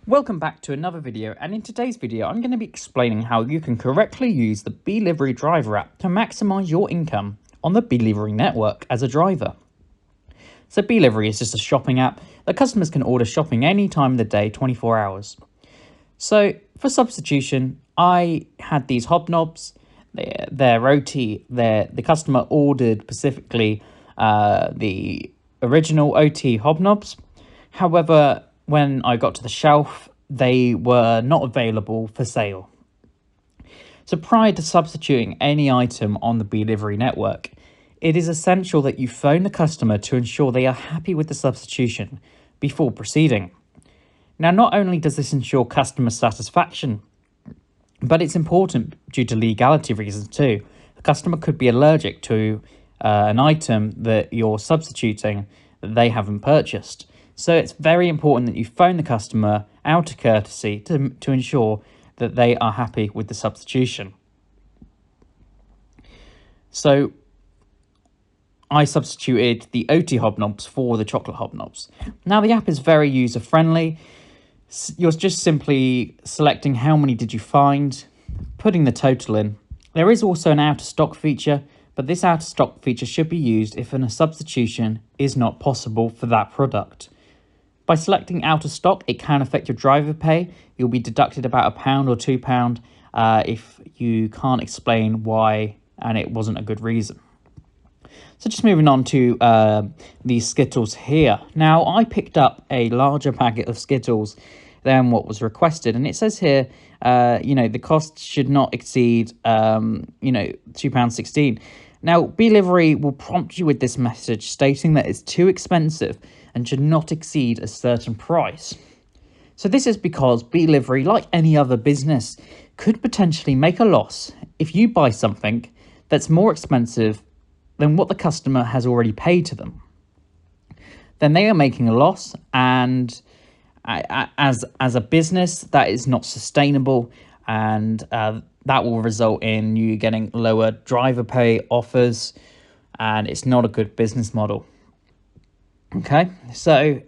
Welcome back to another video, and in today's video I'm going to be explaining how you can correctly use the Beelivery Driver App to maximize your income on the Beelivery Network as a driver. So Beelivery is just a shopping app that customers can order shopping any time of the day, 24 hours. So for substitution, I had these hobnobs. They're OT. The customer ordered specifically the original OT hobnobs. However, when I got to the shelf, they were not available for sale. So prior to substituting any item on the Beelivery network, it is essential that you phone the customer to ensure they are happy with the substitution before proceeding. Now, not only does this ensure customer satisfaction, but it's important due to legality reasons too. The customer could be allergic to an item that you're substituting that they haven't purchased. So it's very important that you phone the customer out of courtesy to ensure that they are happy with the substitution. So I substituted the OT hobnobs for the chocolate hobnobs. Now the app is very user friendly. You're just simply selecting how many did you find, putting the total in. There is also an out of stock feature, but this out of stock feature should be used if a substitution is not possible for that product. By selecting out of stock, it can affect your driver pay. You'll be deducted about £1 or £2 if you can't explain why and it wasn't a good reason. So just moving on to these Skittles here. Now, I picked up a larger packet of Skittles than what was requested. And it says here, the cost should not exceed, £2.16. Now, Beelivery will prompt you with this message stating that it's too expensive and should not exceed a certain price. So this is because Beelivery, like any other business, could potentially make a loss if you buy something that's more expensive than what the customer has already paid to them. Then they are making a loss, and as a business, that is not sustainable, and that will result in you getting lower driver pay offers, and it's not a good business model. Okay, so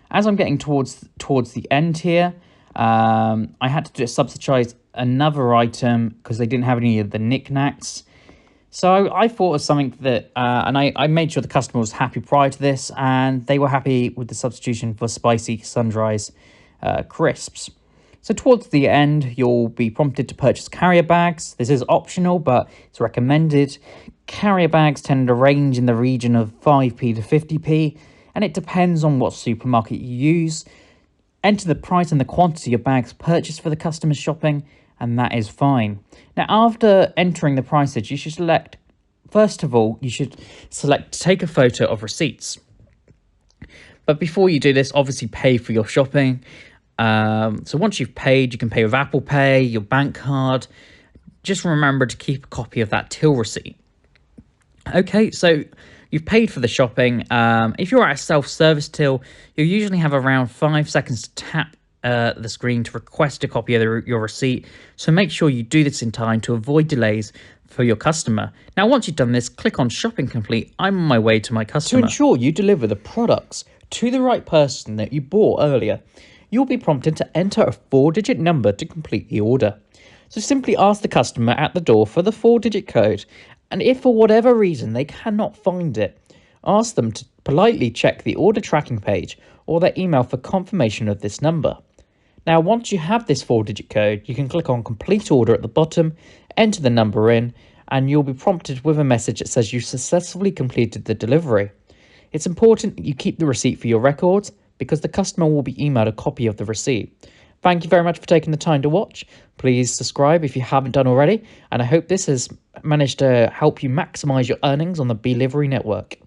as I'm getting towards the end here, I had to just subsidize another item because they didn't have any of the knickknacks. So I thought of something that, and I made sure the customer was happy prior to this, and they were happy with the substitution for spicy sun-dries crisps. So towards the end, you'll be prompted to purchase carrier bags. This is optional, but it's recommended. Carrier bags tend to range in the region of 5p to 50p, and it depends on what supermarket you use. Enter the price and the quantity of bags purchased for the customer's shopping, and that is fine. Now, after entering the prices, you should select, first of all, you should select take a photo of receipts. But before you do this, obviously pay for your shopping. So once you've paid, you can pay with Apple Pay, your bank card. Just remember to keep a copy of that till receipt. Okay, so you've paid for the shopping. If you're at a self-service till, you'll usually have around 5 seconds to tap the screen to request a copy of your receipt. So make sure you do this in time to avoid delays for your customer. Now, once you've done this, click on Shopping Complete. I'm on my way to my customer. To ensure you deliver the products to the right person that you bought earlier, you'll be prompted to enter a 4-digit number to complete the order. So simply ask the customer at the door for the 4-digit code, and if for whatever reason they cannot find it, ask them to politely check the order tracking page or their email for confirmation of this number. Now, once you have this 4-digit code, you can click on Complete Order at the bottom, enter the number in, and you'll be prompted with a message that says you successfully completed the delivery. It's important that you keep the receipt for your records, because the customer will be emailed a copy of the receipt. Thank you very much for taking the time to watch. Please subscribe if you haven't done already, and I hope this has managed to help you maximize your earnings on the Beelivery network.